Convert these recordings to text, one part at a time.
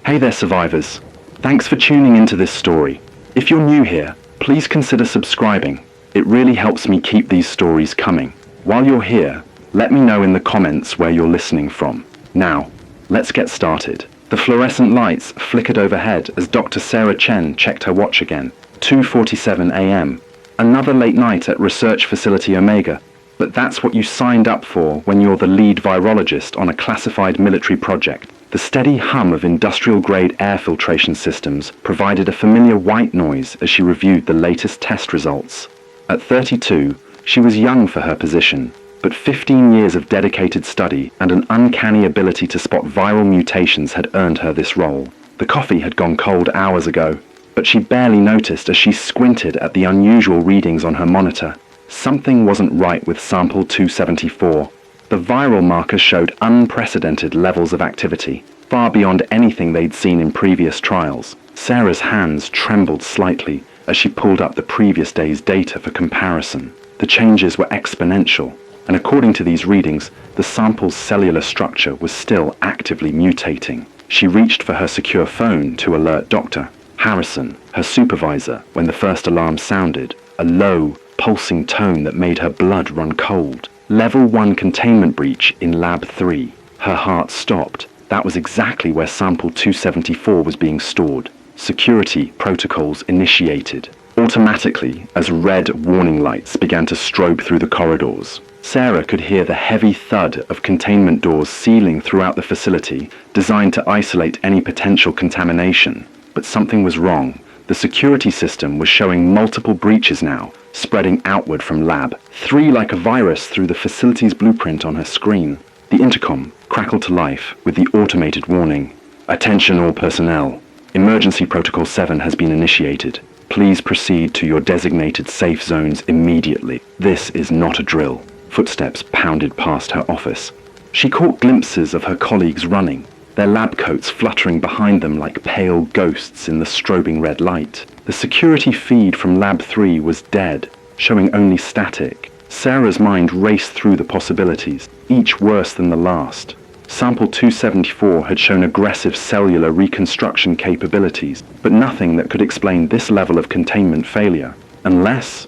Hey there, survivors. Thanks for tuning into this story. If you're new here, please consider subscribing. It really helps me keep these stories coming. While you're here, let me know in the comments where you're listening from. Now, let's get started. The fluorescent lights flickered overhead as Dr. Sarah Chen checked her watch again. 2:47 a.m. Another late night at Research Facility Omega. But that's what you signed up for when you're the lead virologist on a classified military project. The steady hum of industrial-grade air filtration systems provided a familiar white noise as she reviewed the latest test results. At 32, she was young for her position, but 15 years of dedicated study and an uncanny ability to spot viral mutations had earned her this role. The coffee had gone cold hours ago, but she barely noticed as she squinted at the unusual readings on her monitor. Something wasn't right with sample 274. The viral markers showed unprecedented levels of activity, far beyond anything they'd seen in previous trials. Sarah's hands trembled slightly as she pulled up the previous day's data for comparison. The changes were exponential, and according to these readings, the sample's cellular structure was still actively mutating. She reached for her secure phone to alert Dr. Harrison, her supervisor, when the first alarm sounded, a low, pulsing tone that made her blood run cold. Level 1 containment breach in Lab 3. Her heart stopped. That was exactly where sample 274 was being stored. Security protocols initiated. Automatically, as red warning lights began to strobe through the corridors. Sarah could hear the heavy thud of containment doors sealing throughout the facility, designed to isolate any potential contamination. But something was wrong. The security system was showing multiple breaches now, spreading outward from Lab 3 like a virus through the facility's blueprint on her screen. The intercom crackled to life with the automated warning. Attention all personnel. Emergency Protocol 7 has been initiated. Please proceed to your designated safe zones immediately. This is not a drill. Footsteps pounded past her office. She caught glimpses of her colleagues running, their lab coats fluttering behind them like pale ghosts in the strobing red light. The security feed from Lab 3 was dead, showing only static. Sarah's mind raced through the possibilities, each worse than the last. Sample 274 had shown aggressive cellular reconstruction capabilities, but nothing that could explain this level of containment failure, unless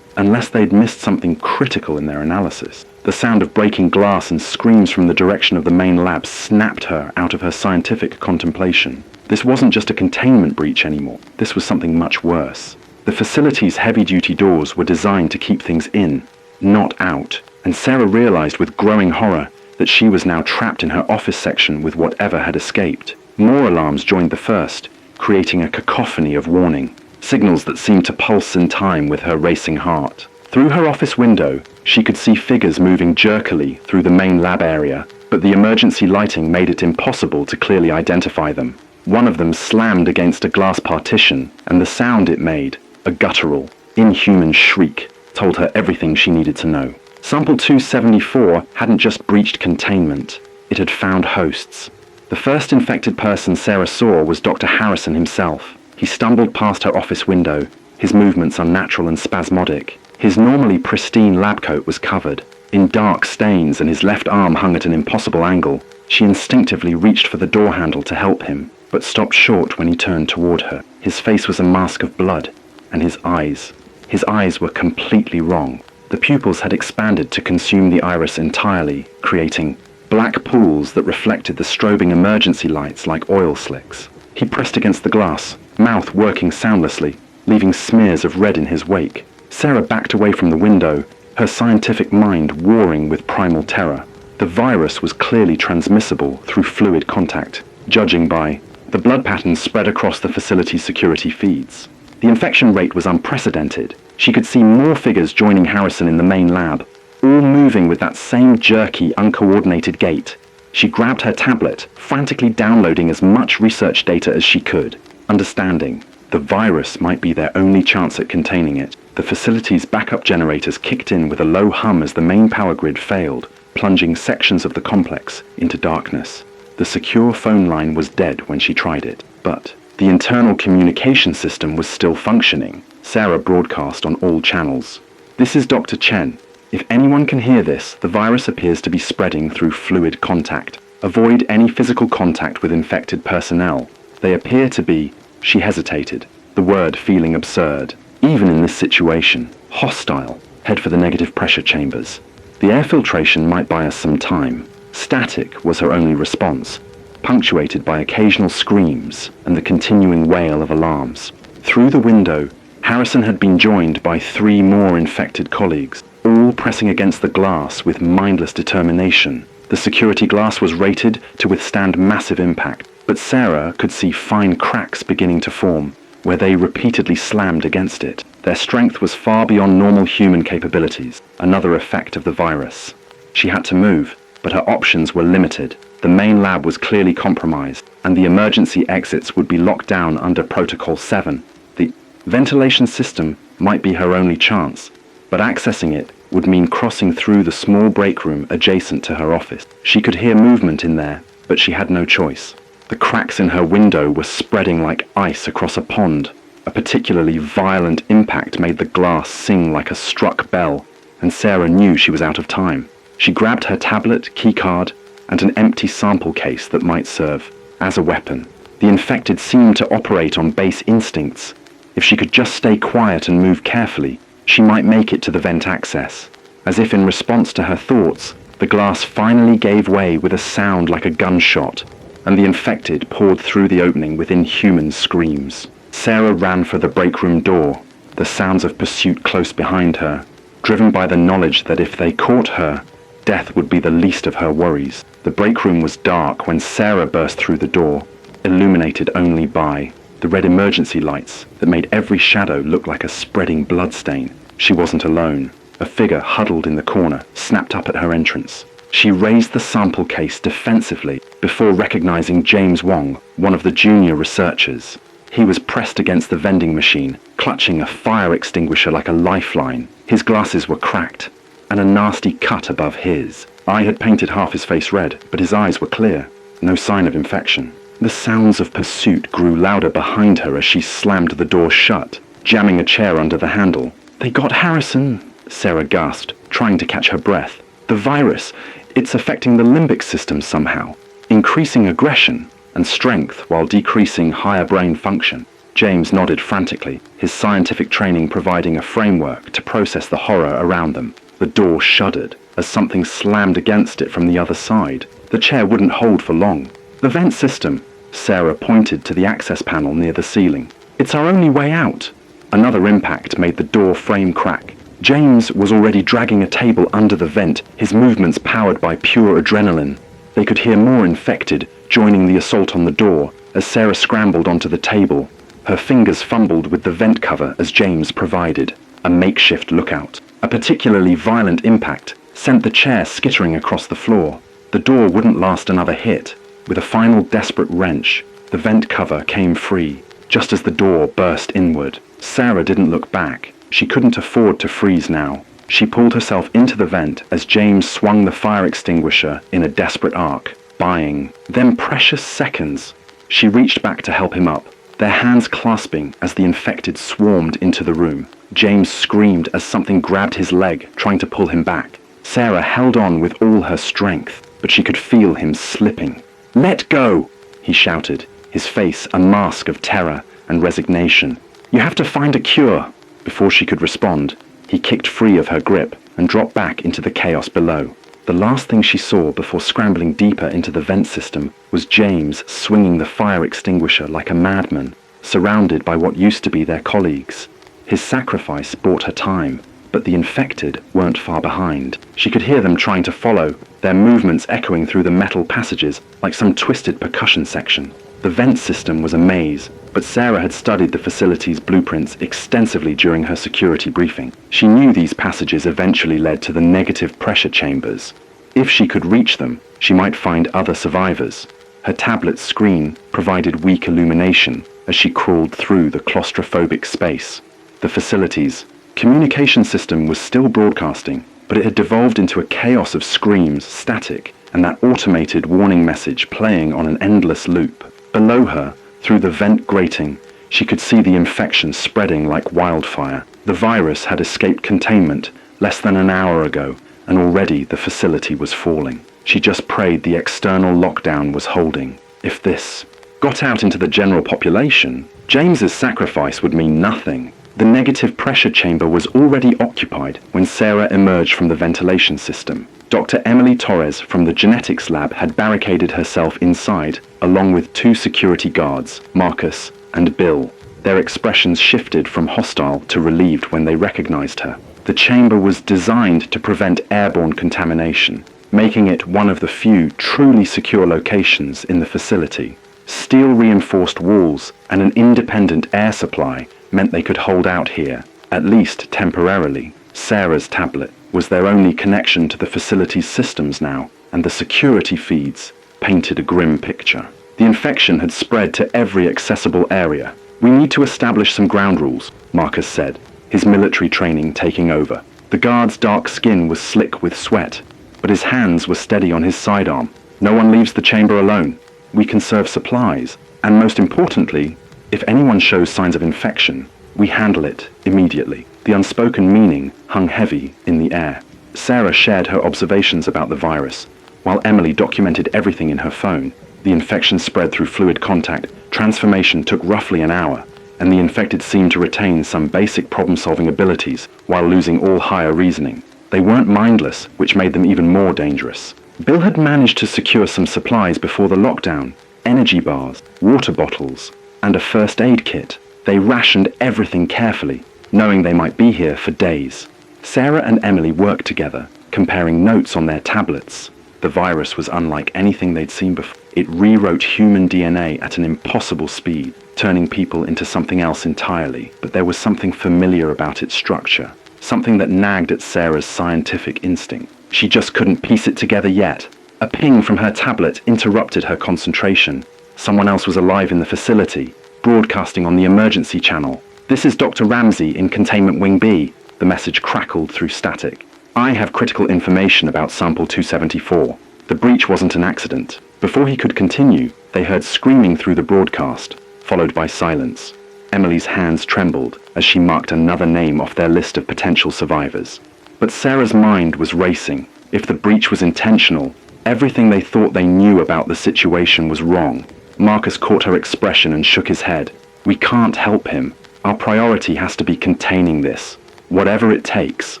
they'd missed something critical in their analysis. The sound of breaking glass and screams from the direction of the main lab snapped her out of her scientific contemplation. This wasn't just a containment breach anymore. This was something much worse. The facility's heavy-duty doors were designed to keep things in, not out, and Sarah realized with growing horror that she was now trapped in her office section with whatever had escaped. More alarms joined the first, creating a cacophony of warning, signals that seemed to pulse in time with her racing heart. Through her office window, she could see figures moving jerkily through the main lab area, but the emergency lighting made it impossible to clearly identify them. One of them slammed against a glass partition, and the sound it made, a guttural, inhuman shriek, told her everything she needed to know. Sample 274 hadn't just breached containment, it had found hosts. The first infected person Sarah saw was Dr. Harrison himself. He stumbled past her office window, his movements unnatural and spasmodic. His normally pristine lab coat was covered in dark stains and his left arm hung at an impossible angle. She instinctively reached for the door handle to help him, but stopped short when he turned toward her. His face was a mask of blood, and his eyes were completely wrong. The pupils had expanded to consume the iris entirely, creating black pools that reflected the strobing emergency lights like oil slicks. He pressed against the glass, mouth working soundlessly, leaving smears of red in his wake. Sarah backed away from the window, her scientific mind warring with primal terror. The virus was clearly transmissible through fluid contact, judging by the blood patterns spread across the facility's security feeds. The infection rate was unprecedented. She could see more figures joining Harrison in the main lab, all moving with that same jerky, uncoordinated gait. She grabbed her tablet, frantically downloading as much research data as she could, understanding the virus might be their only chance at containing it. The facility's backup generators kicked in with a low hum as the main power grid failed, plunging sections of the complex into darkness. The secure phone line was dead when she tried it, but the internal communication system was still functioning. Sarah broadcast on all channels. "This is Dr. Chen. If anyone can hear this, the virus appears to be spreading through fluid contact. Avoid any physical contact with infected personnel. They appear to be, she hesitated, the word feeling absurd. Even in this situation, hostile, head for the negative pressure chambers. The air filtration might buy us some time. Static was her only response, punctuated by occasional screams and the continuing wail of alarms. Through the window, Harrison had been joined by 3 more infected colleagues, all pressing against the glass with mindless determination. The security glass was rated to withstand massive impact, but Sarah could see fine cracks beginning to form, where they repeatedly slammed against it. Their strength was far beyond normal human capabilities, another effect of the virus. She had to move, but her options were limited. The main lab was clearly compromised, and the emergency exits would be locked down under Protocol 7. The ventilation system might be her only chance, but accessing it would mean crossing through the small break room adjacent to her office. She could hear movement in there, but she had no choice. The cracks in her window were spreading like ice across a pond. A particularly violent impact made the glass sing like a struck bell, and Sarah knew she was out of time. She grabbed her tablet, keycard, and an empty sample case that might serve as a weapon. The infected seemed to operate on base instincts. If she could just stay quiet and move carefully, she might make it to the vent access. As if in response to her thoughts, the glass finally gave way with a sound like a gunshot, and the infected poured through the opening with inhuman screams. Sarah ran for the break room door, the sounds of pursuit close behind her, driven by the knowledge that if they caught her, death would be the least of her worries. The break room was dark when Sarah burst through the door, illuminated only by the red emergency lights that made every shadow look like a spreading bloodstain. She wasn't alone. A figure huddled in the corner snapped up at her entrance. She raised the sample case defensively before recognizing James Wong, one of the junior researchers. He was pressed against the vending machine, clutching a fire extinguisher like a lifeline. His glasses were cracked, and a nasty cut above his. I had painted half his face red, but his eyes were clear. No sign of infection. The sounds of pursuit grew louder behind her as she slammed the door shut, jamming a chair under the handle. "They got Harrison," Sarah gasped, trying to catch her breath. "The virus, it's affecting the limbic system somehow, increasing aggression and strength while decreasing higher brain function." James nodded frantically, his scientific training providing a framework to process the horror around them. The door shuddered as something slammed against it from the other side. The chair wouldn't hold for long. "The vent system," Sarah pointed to the access panel near the ceiling. "It's our only way out." Another impact made the door frame crack. James was already dragging a table under the vent, his movements powered by pure adrenaline. They could hear more infected joining the assault on the door as Sarah scrambled onto the table. Her fingers fumbled with the vent cover as James provided a makeshift lookout. A particularly violent impact sent the chair skittering across the floor. The door wouldn't last another hit. With a final desperate wrench, the vent cover came free, just as the door burst inward. Sarah didn't look back. She couldn't afford to freeze now. She pulled herself into the vent as James swung the fire extinguisher in a desperate arc, buying them precious seconds. She reached back to help him up, their hands clasping as the infected swarmed into the room. James screamed as something grabbed his leg, trying to pull him back. Sarah held on with all her strength, but she could feel him slipping. "Let go!" he shouted, his face a mask of terror and resignation. "You have to find a cure." Before she could respond, he kicked free of her grip and dropped back into the chaos below. The last thing she saw before scrambling deeper into the vent system was James swinging the fire extinguisher like a madman, surrounded by what used to be their colleagues. His sacrifice bought her time, but the infected weren't far behind. She could hear them trying to follow, their movements echoing through the metal passages like some twisted percussion section. The vent system was a maze, but Sarah had studied the facility's blueprints extensively during her security briefing. She knew these passages eventually led to the negative pressure chambers. If she could reach them, she might find other survivors. Her tablet's screen provided weak illumination as she crawled through the claustrophobic space. The facility's communication system was still broadcasting, but it had devolved into a chaos of screams, static, and that automated warning message playing on an endless loop. Below her, through the vent grating, she could see the infection spreading like wildfire. The virus had escaped containment less than an hour ago, and already the facility was falling. She just prayed the external lockdown was holding. If this got out into the general population, James's sacrifice would mean nothing. The negative pressure chamber was already occupied when Sarah emerged from the ventilation system. Dr. Emily Torres from the genetics lab had barricaded herself inside, along with 2 security guards, Marcus and Bill. Their expressions shifted from hostile to relieved when they recognized her. The chamber was designed to prevent airborne contamination, making it one of the few truly secure locations in the facility. Steel-reinforced walls and an independent air supply meant they could hold out here, at least temporarily. Sarah's tablet was their only connection to the facility's systems now, and the security feeds painted a grim picture. The infection had spread to every accessible area. "We need to establish some ground rules," Marcus said, his military training taking over. The guard's dark skin was slick with sweat, but his hands were steady on his sidearm. "No one leaves the chamber alone. We conserve supplies, and most importantly, if anyone shows signs of infection, we handle it immediately." The unspoken meaning hung heavy in the air. Sarah shared her observations about the virus, while Emily documented everything in her phone. The infection spread through fluid contact. Transformation took roughly an hour, and the infected seemed to retain some basic problem-solving abilities while losing all higher reasoning. They weren't mindless, which made them even more dangerous. Bill had managed to secure some supplies before the lockdown: energy bars, water bottles, and a first aid kit. They rationed everything carefully, knowing they might be here for days. Sarah and Emily worked together, comparing notes on their tablets. The virus was unlike anything they'd seen before. It rewrote human DNA at an impossible speed, turning people into something else entirely. But there was something familiar about its structure, something that nagged at Sarah's scientific instinct. She just couldn't piece it together yet. A ping from her tablet interrupted her concentration. Someone else was alive in the facility, broadcasting on the emergency channel. "This is Dr. Ramsey in Containment Wing B," the message crackled through static. "I have critical information about Sample 274. The breach wasn't an accident." Before he could continue, they heard screaming through the broadcast, followed by silence. Emily's hands trembled as she marked another name off their list of potential survivors. But Sarah's mind was racing. If the breach was intentional, everything they thought they knew about the situation was wrong. Marcus caught her expression and shook his head. "We can't help him. Our priority has to be containing this, whatever it takes."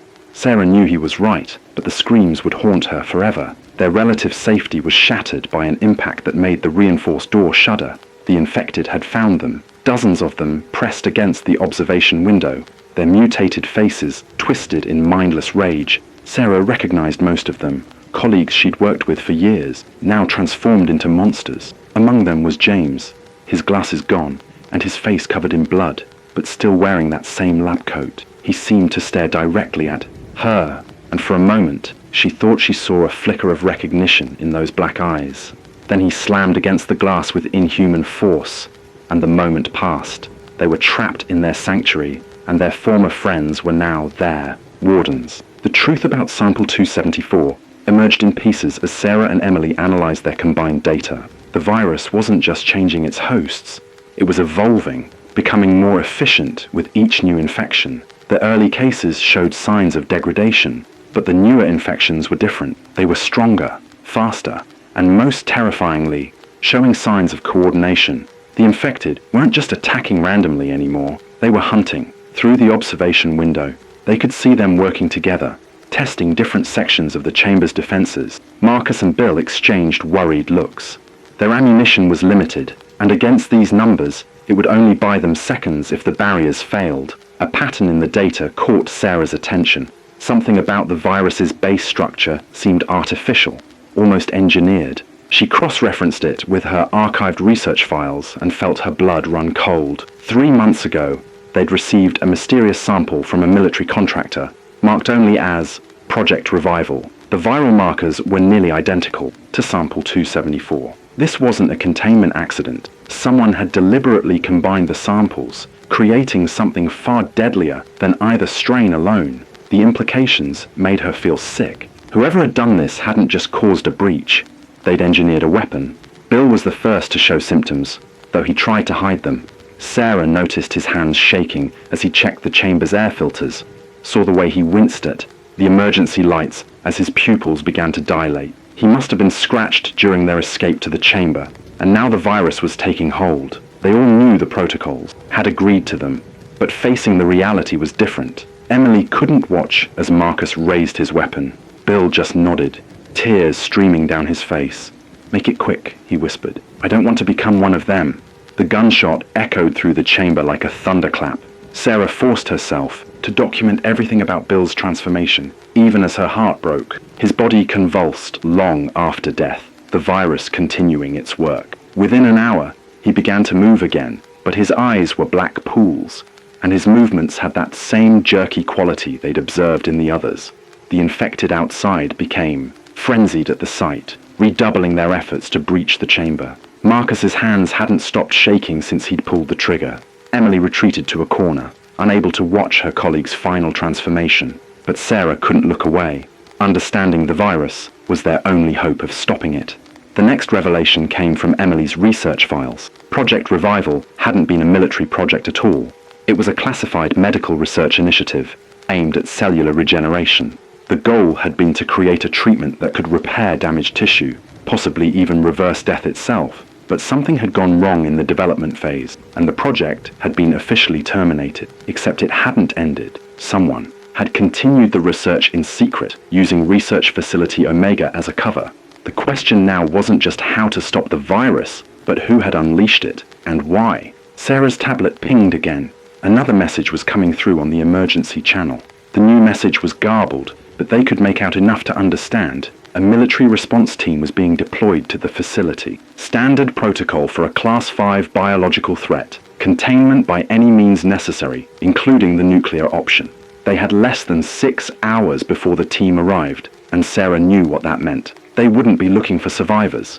Sarah knew he was right, but the screams would haunt her forever. Their relative safety was shattered by an impact that made the reinforced door shudder. The infected had found them, dozens of them pressed against the observation window, their mutated faces twisted in mindless rage. Sarah recognized most of them, colleagues she'd worked with for years, now transformed into monsters. Among them was James, his glasses gone, and his face covered in blood, but still wearing that same lab coat. He seemed to stare directly at her, and for a moment, she thought she saw a flicker of recognition in those black eyes. Then he slammed against the glass with inhuman force, and the moment passed. They were trapped in their sanctuary, and their former friends were now their wardens. The truth about Sample 274 emerged in pieces as Sarah and Emily analyzed their combined data. The virus wasn't just changing its hosts, it was evolving, becoming more efficient with each new infection. The early cases showed signs of degradation, but the newer infections were different. They were stronger, faster, and most terrifyingly, showing signs of coordination. The infected weren't just attacking randomly anymore, they were hunting. Through the observation window, they could see them working together, testing different sections of the chamber's defenses. Marcus and Bill exchanged worried looks. Their ammunition was limited, and against these numbers, it would only buy them seconds if the barriers failed. A pattern in the data caught Sarah's attention. Something about the virus's base structure seemed artificial, almost engineered. She cross-referenced it with her archived research files and felt her blood run cold. 3 months ago, they'd received a mysterious sample from a military contractor, marked only as Project Revival. The viral markers were nearly identical to Sample 274. This wasn't a containment accident. Someone had deliberately combined the samples, creating something far deadlier than either strain alone. The implications made her feel sick. Whoever had done this hadn't just caused a breach. They'd engineered a weapon. Bill was the first to show symptoms, though he tried to hide them. Sarah noticed his hands shaking as he checked the chamber's air filters, saw the way he winced at the emergency lights as his pupils began to dilate. He must have been scratched during their escape to the chamber, and now the virus was taking hold. They all knew the protocols, had agreed to them, but facing the reality was different. Emily couldn't watch as Marcus raised his weapon. Bill just nodded, tears streaming down his face. "Make it quick," he whispered. "I don't want to become one of them." The gunshot echoed through the chamber like a thunderclap. Sarah forced herself to document everything about Bill's transformation, even as her heart broke. His body convulsed long after death, the virus continuing its work. Within an hour, he began to move again, but his eyes were black pools, and his movements had that same jerky quality they'd observed in the others. The infected outside became frenzied at the sight, redoubling their efforts to breach the chamber. Marcus's hands hadn't stopped shaking since he'd pulled the trigger. Emily retreated to a corner, unable to watch her colleague's final transformation, but Sarah couldn't look away. Understanding the virus was their only hope of stopping it. The next revelation came from Emily's research files. Project Revival hadn't been a military project at all. It was a classified medical research initiative aimed at cellular regeneration. The goal had been to create a treatment that could repair damaged tissue, possibly even reverse death itself. But something had gone wrong in the development phase, and the project had been officially terminated. Except it hadn't ended. Someone had continued the research in secret, using Research Facility Omega as a cover. The question now wasn't just how to stop the virus, but who had unleashed it, and why. Sarah's tablet pinged again. Another message was coming through on the emergency channel. The new message was garbled, but they could make out enough to understand. A military response team was being deployed to the facility. Standard protocol for a Class 5 biological threat. Containment by any means necessary, including the nuclear option. They had less than 6 hours before the team arrived, and Sarah knew what that meant. They wouldn't be looking for survivors.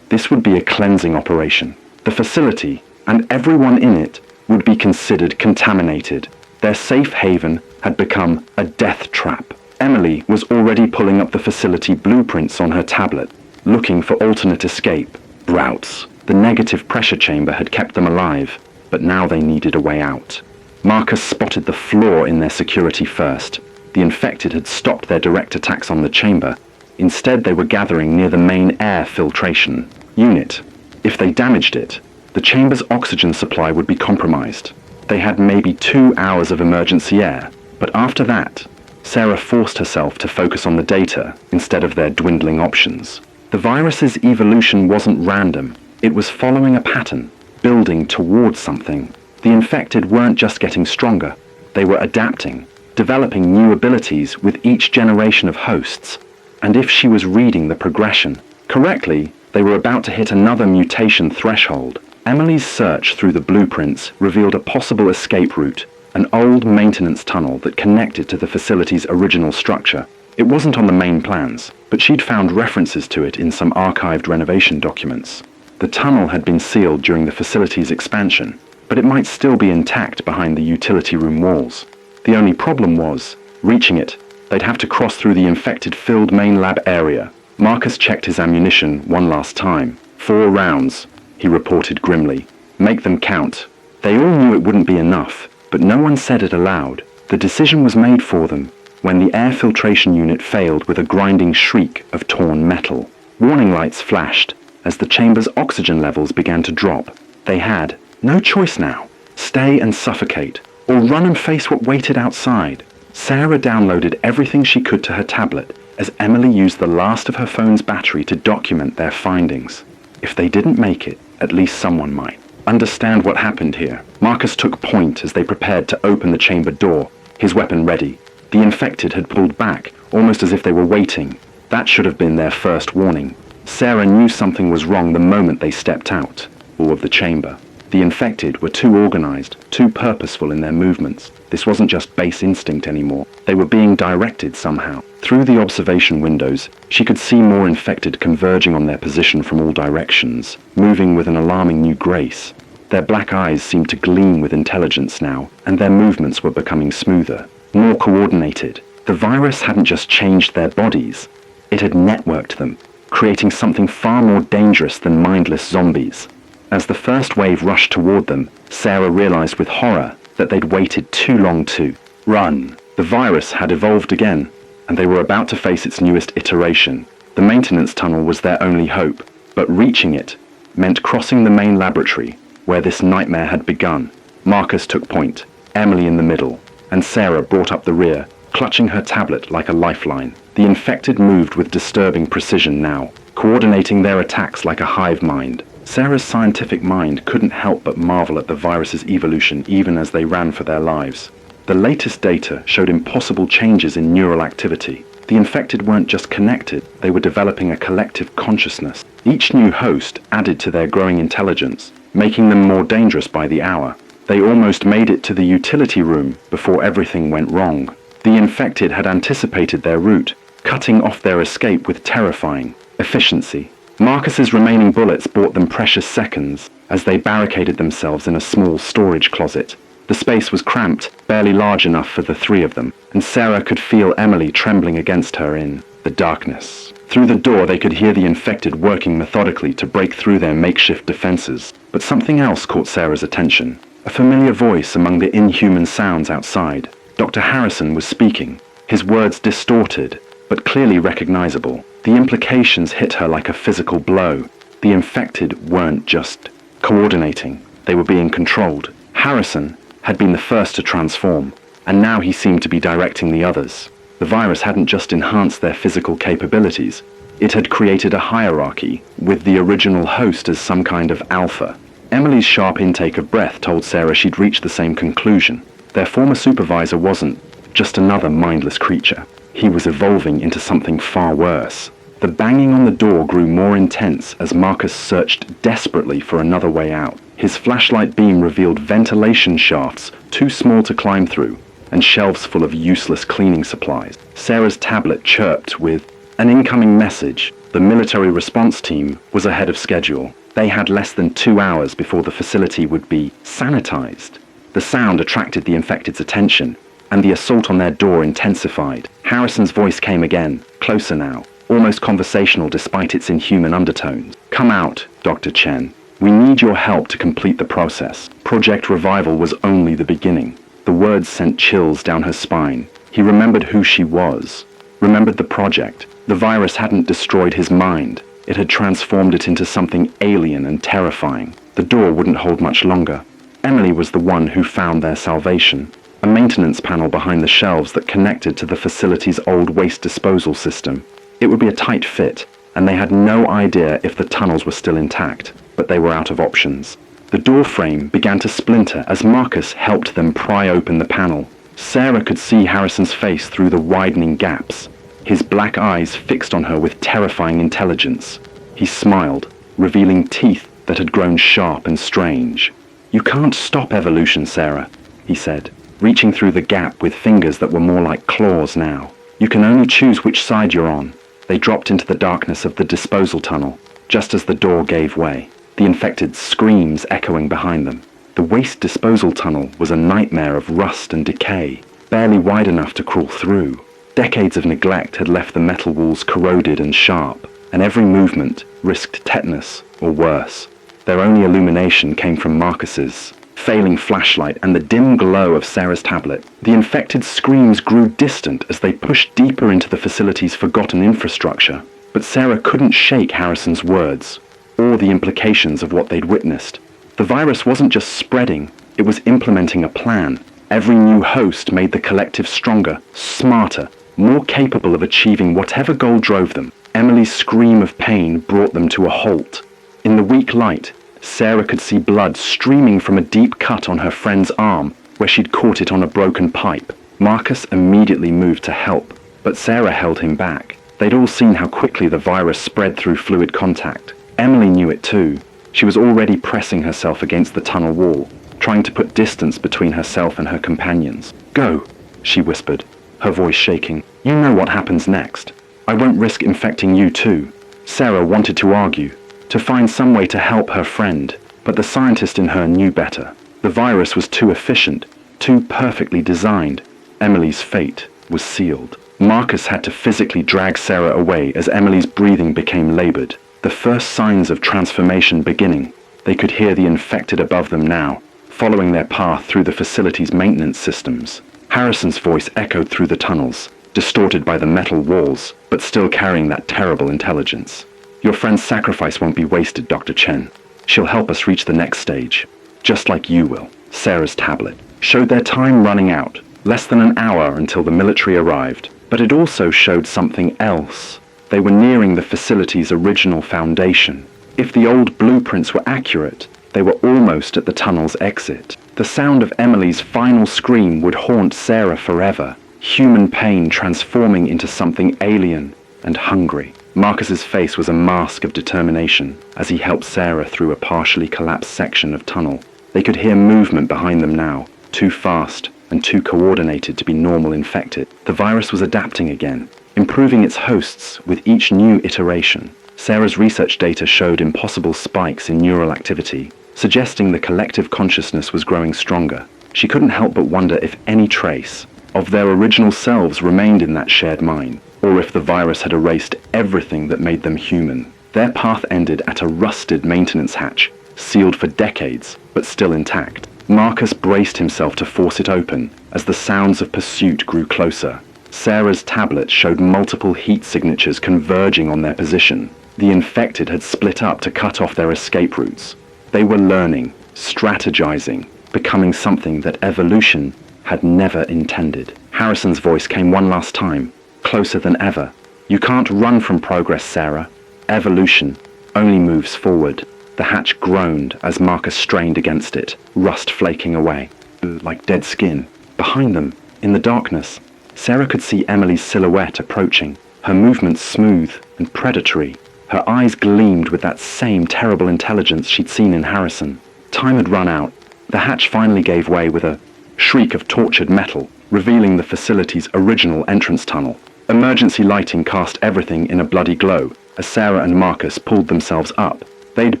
This would be a cleansing operation. The facility, and everyone in it, would be considered contaminated. Their safe haven had become a death trap. Emily was already pulling up the facility blueprints on her tablet, looking for alternate escape routes. The negative pressure chamber had kept them alive, but now they needed a way out. Marcus spotted the flaw in their security first. The infected had stopped their direct attacks on the chamber. Instead, they were gathering near the main air filtration unit. If they damaged it, the chamber's oxygen supply would be compromised. They had maybe 2 hours of emergency air, but after that, Sarah forced herself to focus on the data instead of their dwindling options. The virus's evolution wasn't random. It was following a pattern, building towards something. The infected weren't just getting stronger. They were adapting, developing new abilities with each generation of hosts. And if she was reading the progression correctly, they were about to hit another mutation threshold. Emily's search through the blueprints revealed a possible escape route. An old maintenance tunnel that connected to the facility's original structure. It wasn't on the main plans, but she'd found references to it in some archived renovation documents. The tunnel had been sealed during the facility's expansion, but it might still be intact behind the utility room walls. The only problem was, reaching it, they'd have to cross through the infected-filled main lab area. Marcus checked his ammunition one last time. 4 rounds, he reported grimly. Make them count. They all knew it wouldn't be enough, but no one said it aloud. The decision was made for them when the air filtration unit failed with a grinding shriek of torn metal. Warning lights flashed as the chamber's oxygen levels began to drop. They had no choice now. Stay and suffocate, or run and face what waited outside. Sarah downloaded everything she could to her tablet as Emily used the last of her phone's battery to document their findings. If they didn't make it, at least someone might. Understand what happened here. Marcus took point as they prepared to open the chamber door, his weapon ready. The infected had pulled back, almost as if they were waiting. That should have been their first warning. Sarah knew something was wrong the moment they stepped out of the chamber. The infected were too organized, too purposeful in their movements. This wasn't just base instinct anymore. They were being directed somehow. Through the observation windows, she could see more infected converging on their position from all directions, moving with an alarming new grace. Their black eyes seemed to gleam with intelligence now, and their movements were becoming smoother, more coordinated. The virus hadn't just changed their bodies, it had networked them, creating something far more dangerous than mindless zombies. As the first wave rushed toward them, Sarah realized with horror that they'd waited too long to run. The virus had evolved again, and they were about to face its newest iteration, The maintenance tunnel was their only hope, but reaching it meant crossing the main laboratory, where this nightmare had begun. Marcus took point, Emily in the middle, and Sarah brought up the rear, clutching her tablet like a lifeline. The infected moved with disturbing precision now, coordinating their attacks like a hive mind. Sarah's scientific mind couldn't help but marvel at the virus's evolution even as they ran for their lives. The latest data showed impossible changes in neural activity. The infected weren't just connected, they were developing a collective consciousness. Each new host added to their growing intelligence, making them more dangerous by the hour. They almost made it to the utility room before everything went wrong. The infected had anticipated their route, cutting off their escape with terrifying efficiency. Marcus's remaining bullets bought them precious seconds as they barricaded themselves in a small storage closet. The space was cramped, barely large enough for the three of them, and Sarah could feel Emily trembling against her in the darkness. Through the door they could hear the infected working methodically to break through their makeshift defenses. But something else caught Sarah's attention. A familiar voice among the inhuman sounds outside. Dr. Harrison was speaking, his words distorted, but clearly recognizable. The implications hit her like a physical blow. The infected weren't just coordinating, they were being controlled. Harrison had been the first to transform, and now he seemed to be directing the others. The virus hadn't just enhanced their physical capabilities, it had created a hierarchy, with the original host as some kind of alpha. Emily's sharp intake of breath told Sarah she'd reached the same conclusion. Their former supervisor wasn't just another mindless creature. He was evolving into something far worse. The banging on the door grew more intense as Marcus searched desperately for another way out. His flashlight beam revealed ventilation shafts too small to climb through, and shelves full of useless cleaning supplies. Sarah's tablet chirped with an incoming message. The military response team was ahead of schedule. They had less than 2 hours before the facility would be sanitized. The sound attracted the infected's attention, and the assault on their door intensified. Harrison's voice came again, closer now, almost conversational despite its inhuman undertones. "Come out, Dr. Chen. We need your help to complete the process." Project Revival was only the beginning. The words sent chills down her spine. He remembered who she was, remembered the project. The virus hadn't destroyed his mind. It had transformed it into something alien and terrifying. The door wouldn't hold much longer. Emily was the one who found their salvation. A maintenance panel behind the shelves that connected to the facility's old waste disposal system. It would be a tight fit, and they had no idea if the tunnels were still intact, but they were out of options. The door frame began to splinter as Marcus helped them pry open the panel. Sarah could see Harrison's face through the widening gaps, his black eyes fixed on her with terrifying intelligence. He smiled, revealing teeth that had grown sharp and strange. "You can't stop evolution, Sarah," he said, reaching through the gap with fingers that were more like claws now. "You can only choose which side you're on." They dropped into the darkness of the disposal tunnel, just as the door gave way, the infected screams echoing behind them. The waste disposal tunnel was a nightmare of rust and decay, barely wide enough to crawl through. Decades of neglect had left the metal walls corroded and sharp, and every movement risked tetanus or worse. Their only illumination came from Marcus's failing flashlight and the dim glow of Sarah's tablet. The infected screams grew distant as they pushed deeper into the facility's forgotten infrastructure. But Sarah couldn't shake Harrison's words, or the implications of what they'd witnessed. The virus wasn't just spreading, it was implementing a plan. Every new host made the collective stronger, smarter, more capable of achieving whatever goal drove them. Emily's scream of pain brought them to a halt. In the weak light, Sarah could see blood streaming from a deep cut on her friend's arm where she'd caught it on a broken pipe. Marcus immediately moved to help, but Sarah held him back. They'd all seen how quickly the virus spread through fluid contact. Emily knew it too. She was already pressing herself against the tunnel wall, trying to put distance between herself and her companions. "Go," she whispered, her voice shaking. "You know what happens next. I won't risk infecting you too." Sarah wanted to argue, to find some way to help her friend, but the scientist in her knew better. The virus was too efficient, too perfectly designed. Emily's fate was sealed. Marcus had to physically drag Sarah away as Emily's breathing became labored. The first signs of transformation beginning. They could hear the infected above them now, following their path through the facility's maintenance systems. Harrison's voice echoed through the tunnels. distorted by the metal walls, but still carrying that terrible intelligence. Your friend's sacrifice won't be wasted, Dr. Chen. She'll help us reach the next stage, just like you will. Sarah's tablet showed their time running out, less than an hour until the military arrived. But it also showed something else. They were nearing the facility's original foundation. If the old blueprints were accurate, they were almost at the tunnel's exit. The sound of Emily's final scream would haunt Sarah forever, human pain transforming into something alien and hungry. Marcus's face was a mask of determination as he helped Sarah through a partially collapsed section of tunnel. They could hear movement behind them now, too fast and too coordinated to be normal infected. The virus was adapting again, improving its hosts with each new iteration. Sarah's research data showed impossible spikes in neural activity, suggesting the collective consciousness was growing stronger. She couldn't help but wonder if any trace of their original selves remained in that shared mind, or if the virus had erased everything that made them human. Their path ended at a rusted maintenance hatch, sealed for decades, but still intact. Marcus braced himself to force it open as the sounds of pursuit grew closer. Sarah's tablet showed multiple heat signatures converging on their position. The infected had split up to cut off their escape routes. They were learning, strategizing, becoming something that evolution had never intended. Harrison's voice came one last time, closer than ever. You can't run from progress, Sarah. Evolution only moves forward. The hatch groaned as Marcus strained against it, rust flaking away, like dead skin. Behind them, in the darkness, Sarah could see Emily's silhouette approaching, her movements smooth and predatory. Her eyes gleamed with that same terrible intelligence she'd seen in Harrison. Time had run out. The hatch finally gave way with a shriek of tortured metal, revealing the facility's original entrance tunnel. Emergency lighting cast everything in a bloody glow as Sarah and Marcus pulled themselves up. They'd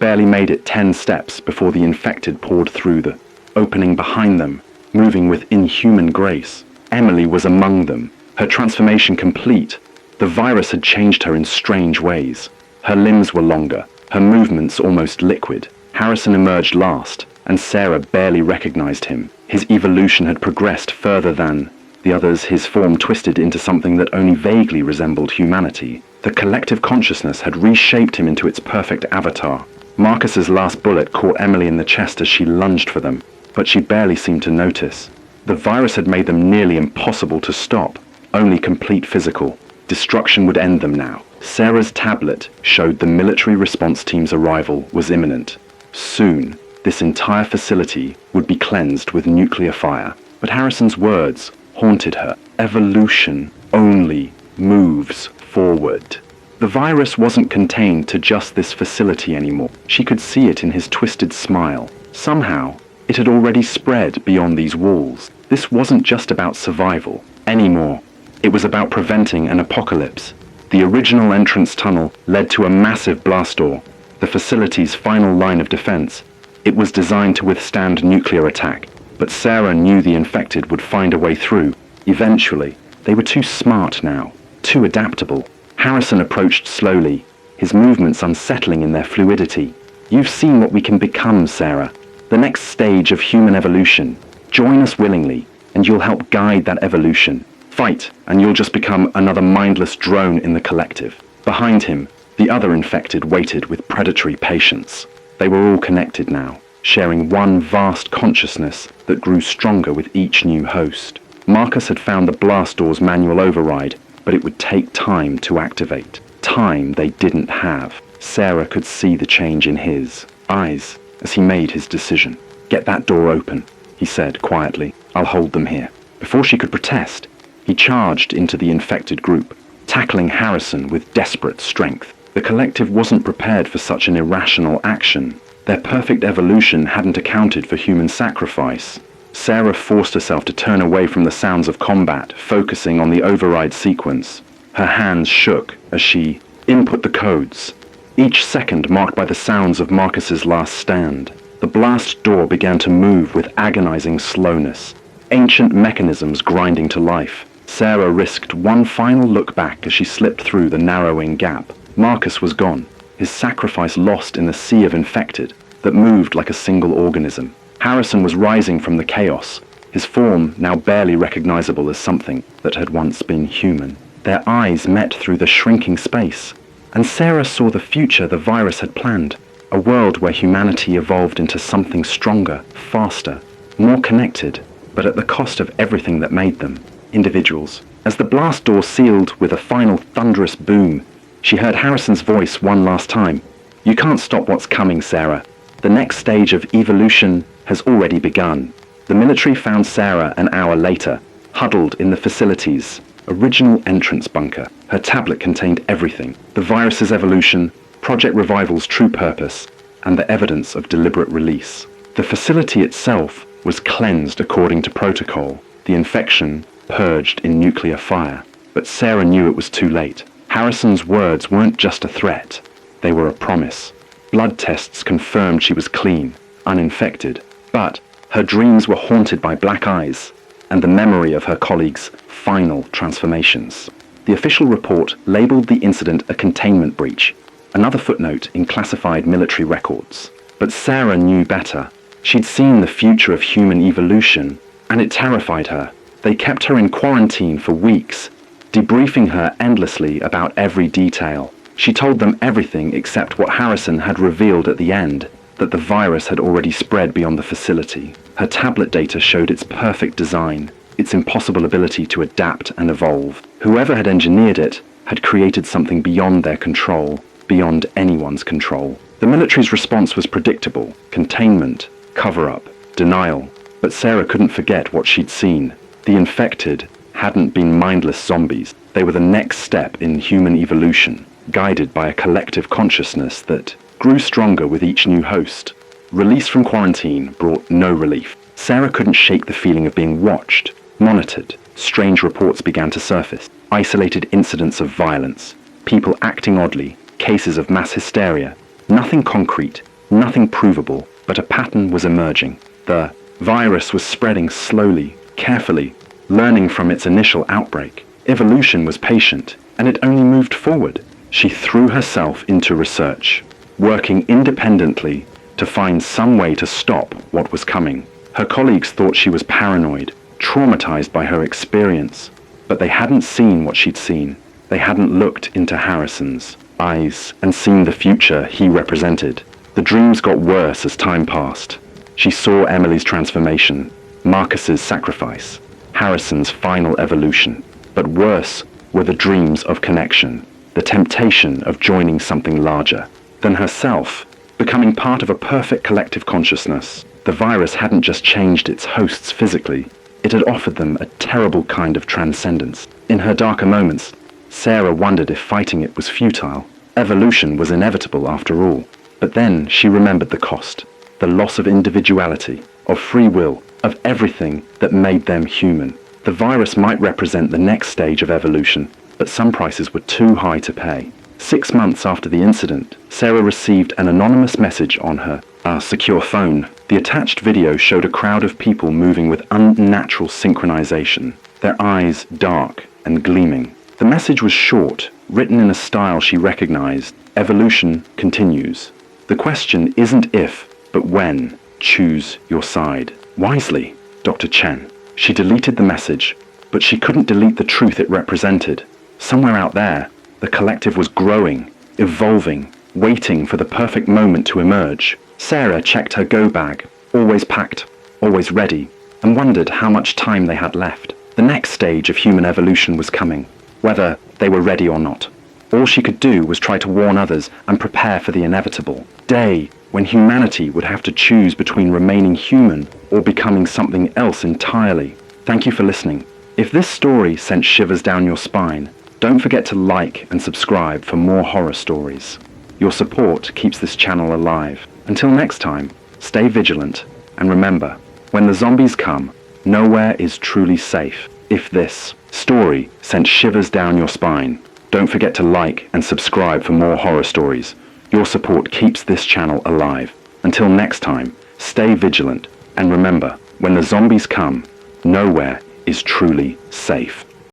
barely made it 10 steps before the infected poured through the opening behind them, moving with inhuman grace. Emily was among them, her transformation complete. The virus had changed her in strange ways. Her limbs were longer, her movements almost liquid. Harrison emerged last, and Sarah barely recognized him. His evolution had progressed further than the others, his form twisted into something that only vaguely resembled humanity. The collective consciousness had reshaped him into its perfect avatar. Marcus's last bullet caught Emily in the chest as she lunged for them, but she barely seemed to notice. The virus had made them nearly impossible to stop. Only complete physical destruction would end them now. Sarah's tablet showed the military response team's arrival was imminent. Soon, this entire facility would be cleansed with nuclear fire. But Harrison's words haunted her. Evolution only moves forward. The virus wasn't contained to just this facility anymore. She could see it in his twisted smile. Somehow, it had already spread beyond these walls. This wasn't just about survival anymore. It was about preventing an apocalypse. The original entrance tunnel led to a massive blast door, the facility's final line of defense. It was designed to withstand nuclear attack, but Sarah knew the infected would find a way through. Eventually, they were too smart now, too adaptable. Harrison approached slowly, his movements unsettling in their fluidity. You've seen what we can become, Sarah. The next stage of human evolution. Join us willingly, and you'll help guide that evolution. Fight, and you'll just become another mindless drone in the collective. Behind him, the other infected waited with predatory patience. They were all connected now, sharing one vast consciousness that grew stronger with each new host. Marcus had found the blast door's manual override, but it would take time to activate. Time they didn't have. Sarah could see the change in his eyes as he made his decision. Get that door open, he said quietly. I'll hold them here. Before she could protest, he charged into the infected group, tackling Harrison with desperate strength. The collective wasn't prepared for such an irrational action. Their perfect evolution hadn't accounted for human sacrifice. Sarah forced herself to turn away from the sounds of combat, focusing on the override sequence. Her hands shook as she input the codes, each second marked by the sounds of Marcus's last stand. The blast door began to move with agonizing slowness, ancient mechanisms grinding to life. Sarah risked one final look back as she slipped through the narrowing gap. Marcus was gone, his sacrifice lost in the sea of infected that moved like a single organism. Harrison was rising from the chaos, his form now barely recognizable as something that had once been human. Their eyes met through the shrinking space, and Sarah saw the future the virus had planned, a world where humanity evolved into something stronger, faster, more connected, but at the cost of everything that made them, individuals. As the blast door sealed with a final thunderous boom, she heard Harrison's voice one last time. "You can't stop what's coming, Sarah. The next stage of evolution has already begun." The military found Sarah an hour later, huddled in the facility's original entrance bunker. Her tablet contained everything: the virus's evolution, Project Revival's true purpose, and the evidence of deliberate release. The facility itself was cleansed according to protocol, the infection purged in nuclear fire. But Sarah knew it was too late. Harrison's words weren't just a threat, they were a promise. Blood tests confirmed she was clean, uninfected, but her dreams were haunted by black eyes and the memory of her colleagues' final transformations. The official report labeled the incident a containment breach, another footnote in classified military records. But Sarah knew better. She'd seen the future of human evolution, and it terrified her. They kept her in quarantine for weeks, debriefing her endlessly about every detail. She told them everything except what Harrison had revealed at the end, that the virus had already spread beyond the facility. Her tablet data showed its perfect design, its impossible ability to adapt and evolve. Whoever had engineered it had created something beyond their control, beyond anyone's control. The military's response was predictable: containment, cover-up, denial. But Sarah couldn't forget what she'd seen. The infected hadn't been mindless zombies. They were the next step in human evolution, guided by a collective consciousness that grew stronger with each new host. Release from quarantine brought no relief. Sarah couldn't shake the feeling of being watched, monitored. Strange reports began to surface. Isolated incidents of violence, people acting oddly, cases of mass hysteria. Nothing concrete, nothing provable, but a pattern was emerging. The virus was spreading slowly, carefully, learning from its initial outbreak. Evolution was patient, and it only moved forward. She threw herself into research, working independently to find some way to stop what was coming. Her colleagues thought she was paranoid, traumatized by her experience, but they hadn't seen what she'd seen. They hadn't looked into Harrison's eyes and seen the future he represented. The dreams got worse as time passed. She saw Emily's transformation, Marcus's sacrifice, Harrison's final evolution. But worse were the dreams of connection, the temptation of joining something larger than herself, becoming part of a perfect collective consciousness. The virus hadn't just changed its hosts physically, it had offered them a terrible kind of transcendence. In her darker moments, Sarah wondered if fighting it was futile. Evolution was inevitable after all. But then she remembered the cost, the loss of individuality, of free will, of everything that made them human. The virus might represent the next stage of evolution, but some prices were too high to pay. 6 months after the incident, Sarah received an anonymous message on her secure phone. The attached video showed a crowd of people moving with unnatural synchronization, their eyes dark and gleaming. The message was short, written in a style she recognized. Evolution continues. The question isn't if, but when. Choose your side. Wisely, Dr. Chen. She deleted the message, but she couldn't delete the truth it represented. Somewhere out there, the collective was growing, evolving, waiting for the perfect moment to emerge. Sarah checked her go bag, always packed, always ready, and wondered how much time they had left. The next stage of human evolution was coming, whether they were ready or not. All she could do was try to warn others and prepare for the inevitable day when humanity would have to choose between remaining human or becoming something else entirely. Thank you for listening. If this story sent shivers down your spine, don't forget to like and subscribe for more horror stories. Your support keeps this channel alive. Until next time, stay vigilant, and remember, when the zombies come, nowhere is truly safe. If this story sent shivers down your spine, don't forget to like and subscribe for more horror stories. Your support keeps this channel alive. Until next time, stay vigilant, and remember, when the zombies come, nowhere is truly safe.